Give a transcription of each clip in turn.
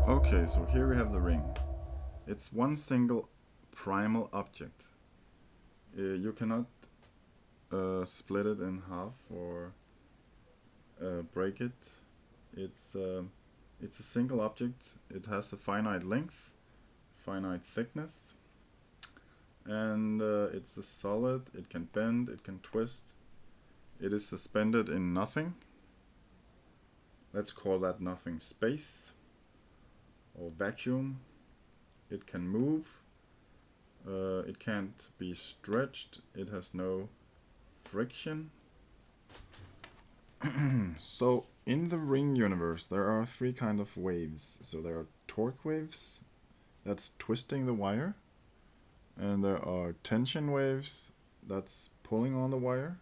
Okay, so here we have the ring. It's one single primal object. You cannot split it in half or break it. It's it's a single object. It has a finite length, finite thickness, and it's a solid. It can bend, it can twist. It is suspended in nothing. Let's call that nothing space or vacuum. It can move. It can't be stretched. It has no friction. So in the ring universe there are three kind of waves. So there are torque waves, that's twisting the wire, and there are tension waves, that's pulling on the wire,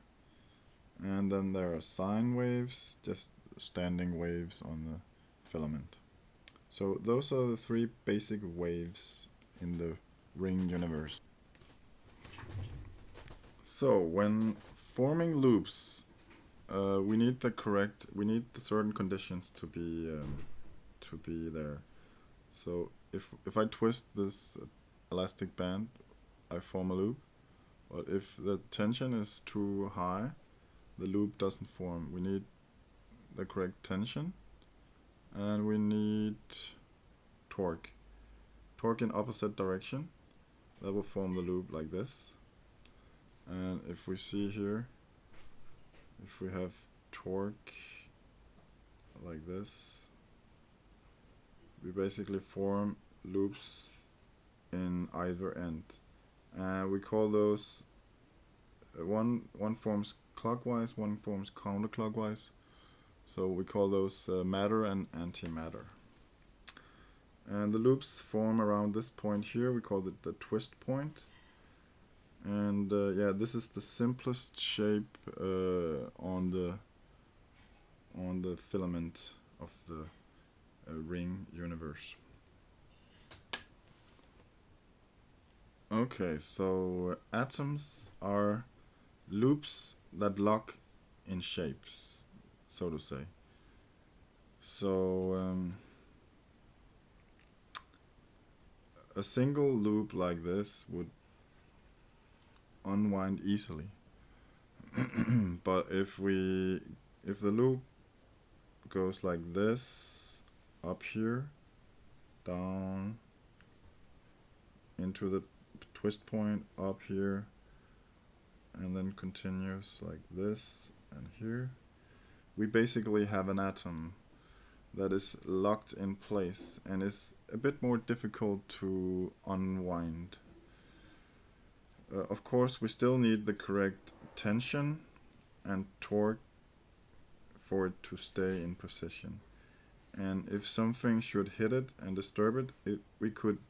and then there are sine waves, just standing waves on the filament. So those are the three basic waves in the ring universe. So when forming loops, we need the certain conditions to be there. So if I twist this elastic band, I form a loop. But if the tension is too high, the loop doesn't form. We need the correct tension, and we need torque. Torque in opposite direction. That will form the loop like this. And if we see here, if we have torque like this, we basically form loops in either end. And we call those, one forms clockwise, one forms counterclockwise. So we call those matter and antimatter. And the loops form around this point here. We call it the twist point. And yeah, this is the simplest shape on the filament of the ring universe. Okay, so atoms are loops that lock in shapes, so to say. So a single loop like this would unwind easily. But if the loop goes like this, up here, down, into the twist point, up here, and then continues like this and here, we basically have an atom that is locked in place and is a bit more difficult to unwind. Of course, we still need the correct tension and torque for it to stay in position. And if something should hit it and disturb it, we could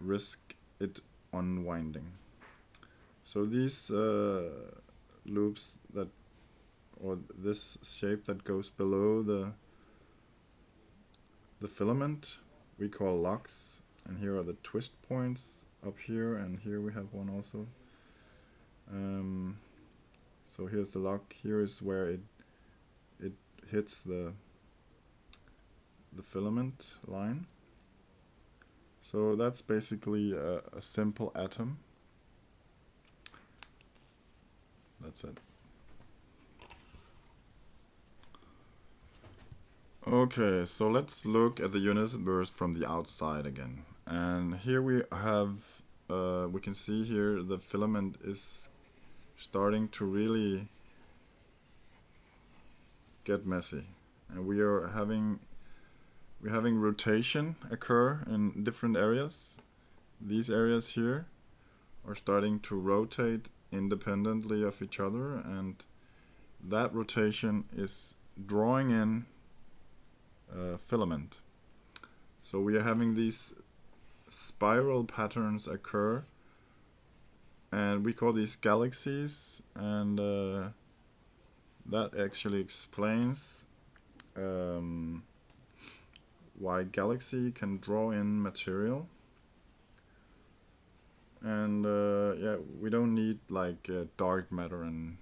risk it unwinding. So these loops or this shape that goes below the filament, we call locks. And here are the twist points up here, and here we have one also. So here's the lock. Here is where it hits the filament line. So that's basically a simple atom. That's it. Okay, so let's look at the universe from the outside again. And here we have, we can see here the filament is starting to really get messy, and we're having rotation occur in different areas. These areas here are starting to rotate independently of each other, and that rotation is drawing in filament. So we are having these spiral patterns occur, and we call these galaxies, and that actually explains why galaxy can draw in material. And yeah, we don't need like dark matter and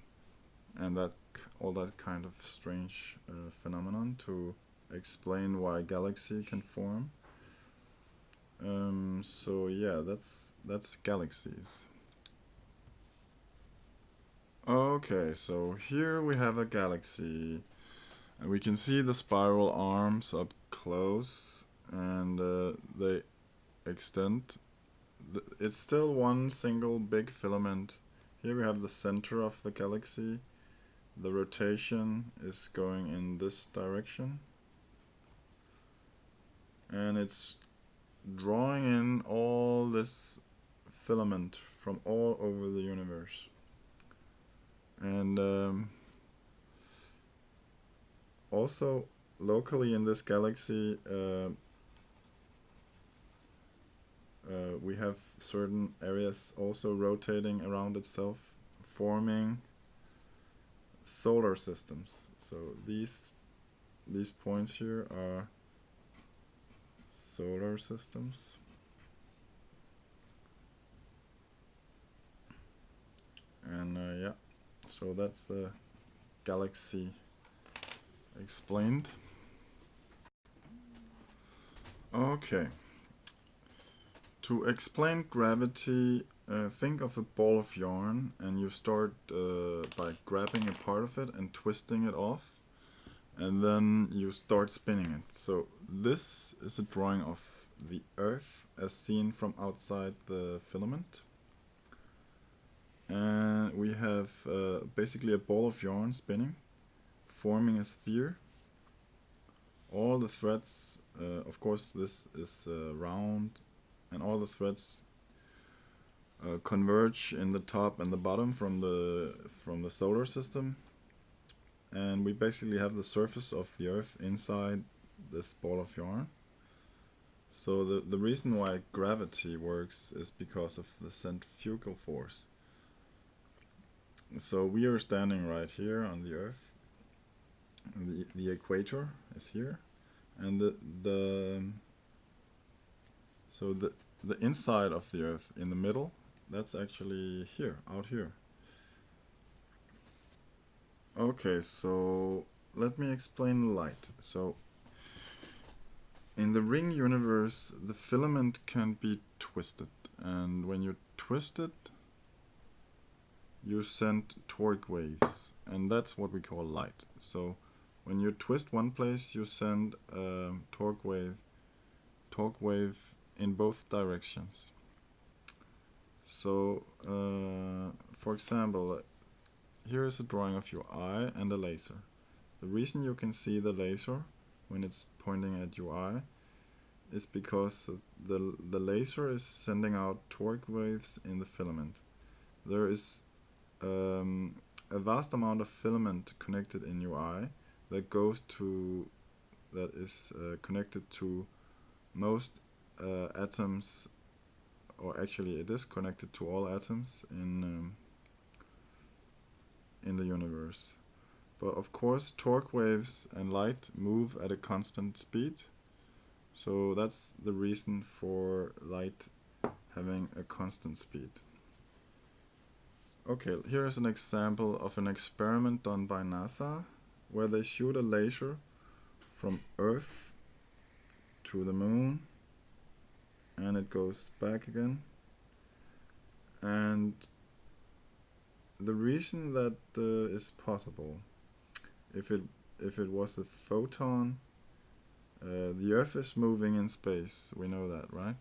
that all that kind of strange phenomenon to explain why galaxy can form. So yeah, that's galaxies. Okay, so here we have a galaxy, and we can see the spiral arms up close, and they extend. It's still one single big filament. Here we have the center of the galaxy. The rotation is going in this direction, and it's drawing in all this filament from all over the universe. And also locally in this galaxy, we have certain areas also rotating around itself, forming solar systems. So these points here are solar systems. And yeah, so that's the galaxy explained. Okay. To explain gravity, think of a ball of yarn, and you start by grabbing a part of it and twisting it off, and then you start spinning it. So this is a drawing of the Earth as seen from outside the filament. And we have basically a ball of yarn spinning, forming a sphere. All the threads, of course this is round, and all the threads converge in the top and the bottom from the solar system, and we basically have the surface of the Earth inside this ball of yarn. So the reason why gravity works is because of the centrifugal force. So we are standing right here on the Earth. The equator is here, and so the inside of the Earth in the middle, that's actually here, out here. Okay, so let me explain light. So in the ring universe, the filament can be twisted, and when you twist it, you send torque waves, and that's what we call light. So when you twist one place, you send a torque wave in both directions. So for example, here is a drawing of your eye and a laser. The reason you can see the laser when it's pointing at your eye is because the laser is sending out torque waves in the filament. There is a vast amount of filament connected in your eye that is connected to most atoms, or actually it is connected to all atoms in the universe. But of course torque waves and light move at a constant speed, so that's the reason for light having a constant speed. Okay, here is an example of an experiment done by NASA, where they shoot a laser from Earth to the moon, and it goes back again. And the reason that is possible, if it was a photon, the Earth is moving in space, we know that, right?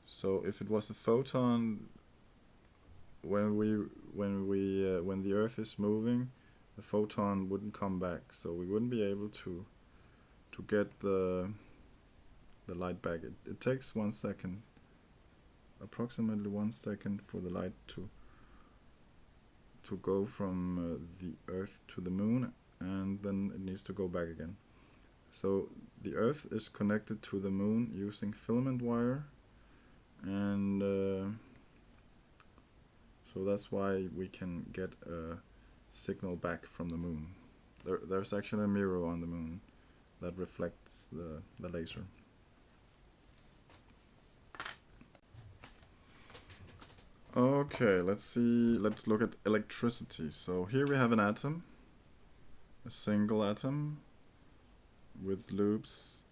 So if it was a photon, when the Earth is moving, the photon wouldn't come back, so we wouldn't be able to get the light back. It takes 1 second, approximately 1 second, for the light to go from the Earth to the moon, and then it needs to go back again. So the Earth is connected to the moon using filament wire, and so that's why we can get a signal back from the moon. There's actually a mirror on the moon that reflects the laser. Okay, let's look at electricity. So here we have an atom, a single atom, with loops.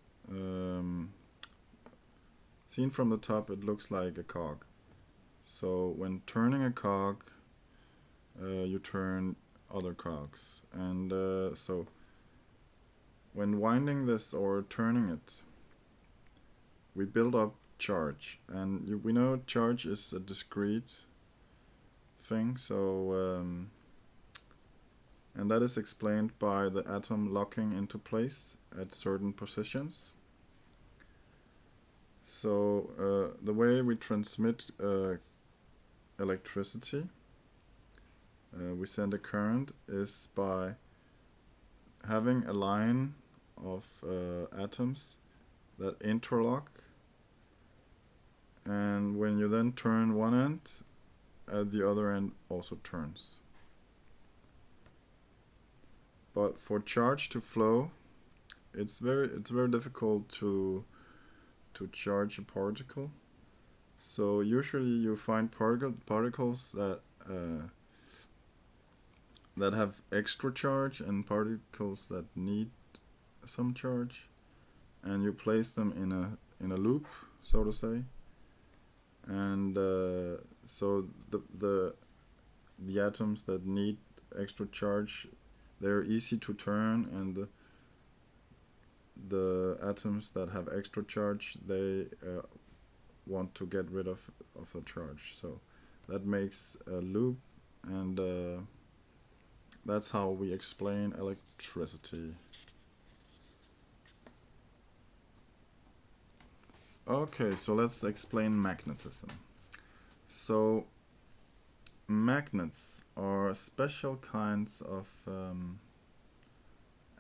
Seen from the top, it looks like a cog. So when turning a cog, you turn other cogs, and so when winding this or turning it, we build up charge, and we know charge is a discrete thing, so and that is explained by the atom locking into place at certain positions. So the way we transmit electricity, we send a current, is by having a line of atoms that interlock, and when you then turn one end, the other end also turns. But for charge to flow, it's very difficult to charge a particle. So usually you find particles that have extra charge and particles that need some charge, and you place them in a loop, so to say. And so the atoms that need extra charge, they're easy to turn, and the atoms that have extra charge, they want to get rid of the charge. So that makes a loop, and that's how we explain electricity. Okay, so let's explain magnetism. So magnets are special kinds of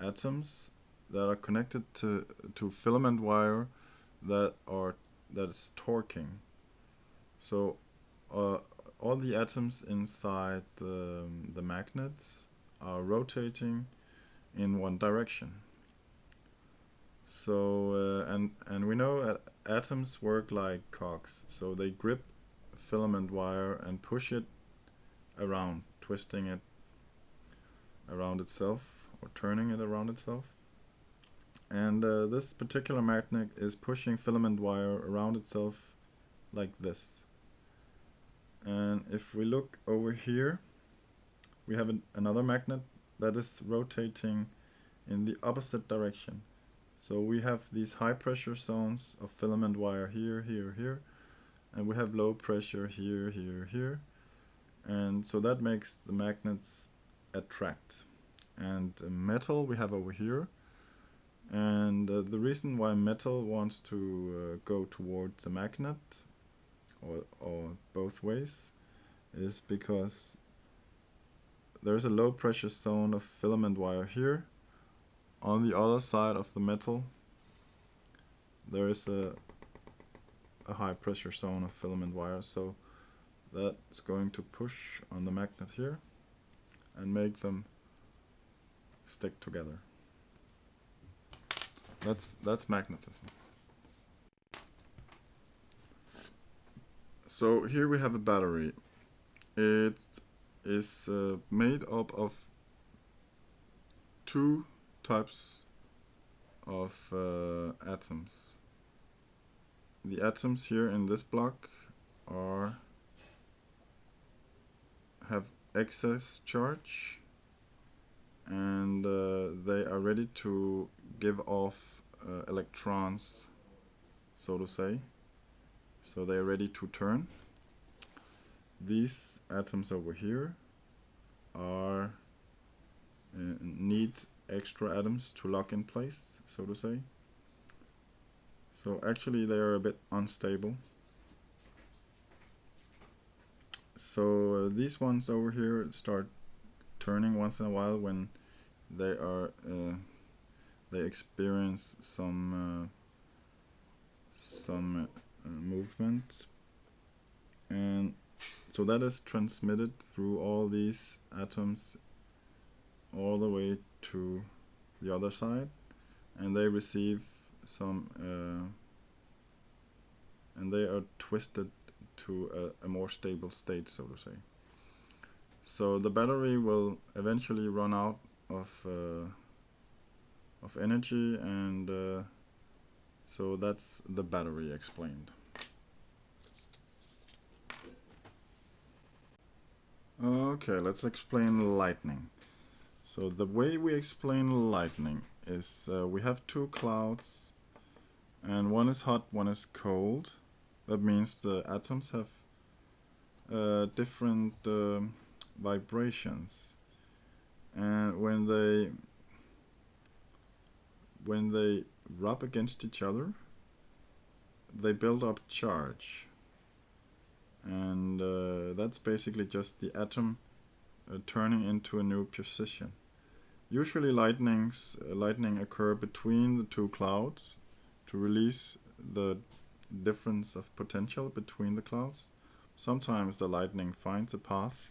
atoms that are connected to filament wire that is torquing. So all the atoms inside the magnet are rotating in one direction. So and we know atoms work like cogs. So they grip filament wire and push it around, twisting it around itself or turning it around itself. And this particular magnet is pushing filament wire around itself like this. And if we look over here, we have another magnet that is rotating in the opposite direction. So we have these high pressure zones of filament wire here, here, here, and we have low pressure here, here, here. And so that makes the magnets attract. And metal we have over here. And the reason why metal wants to go towards the magnet, or both ways, is because there's a low pressure zone of filament wire here. On the other side of the metal, there is a high pressure zone of filament wire, so that's going to push on the magnet here and make them stick together. That's magnetism. So here we have a battery. It is made up of two types of atoms. The atoms here in this block have excess charge, and they are ready to give off electrons, so to say. So they are ready to turn. These atoms over here are need extra atoms to lock in place, so to say. So actually they are a bit unstable. So these ones over here start turning once in a while when they experience some movement, and so that is transmitted through all these atoms all the way to the other side, and they receive some and they are twisted to a more stable state, so to say. So the battery will eventually run out of of energy, and so that's the battery explained. Okay, let's explain lightning. So the way we explain lightning is we have two clouds, and one is hot, one is cold. That means the atoms have different vibrations, and when they rub against each other, they build up charge, and that's basically just the atom turning into a new position. Usually lightning occur between the two clouds to release the difference of potential between the clouds. Sometimes the lightning finds a path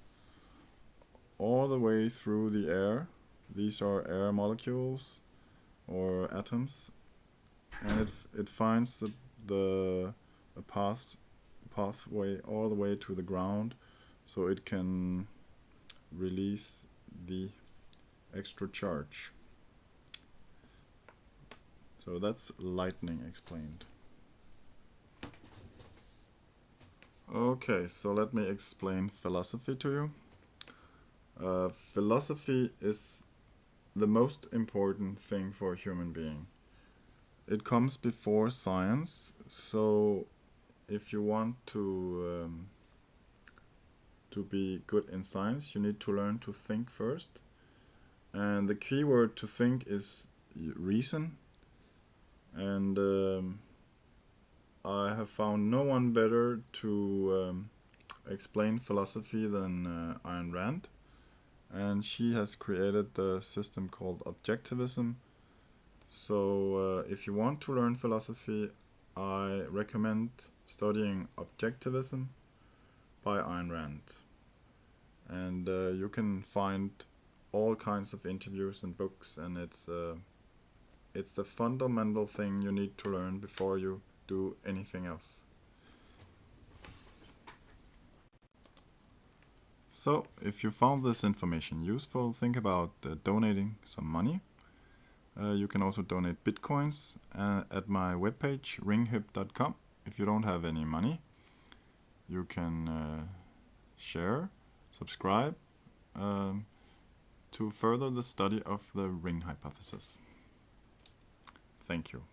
all the way through the air. These are air molecules or atoms, and it finds the pathway all the way to the ground, so it can release the extra charge. So that's lightning explained. Okay, so let me explain philosophy to you. Philosophy is the most important thing for a human being. It comes before science, so if you want to be good in science, you need to learn to think first. And the key word to think is reason. And I have found no one better to explain philosophy than Ayn Rand. And she has created a system called objectivism. So if you want to learn philosophy, I recommend studying Objectivism by Ayn Rand. And you can find all kinds of interviews and books, and it's the fundamental thing you need to learn before you do anything else. So, if you found this information useful, think about donating some money. You can also donate bitcoins at my webpage, ringhip.com. If you don't have any money, you can share, subscribe to further the study of the ring hypothesis. Thank you.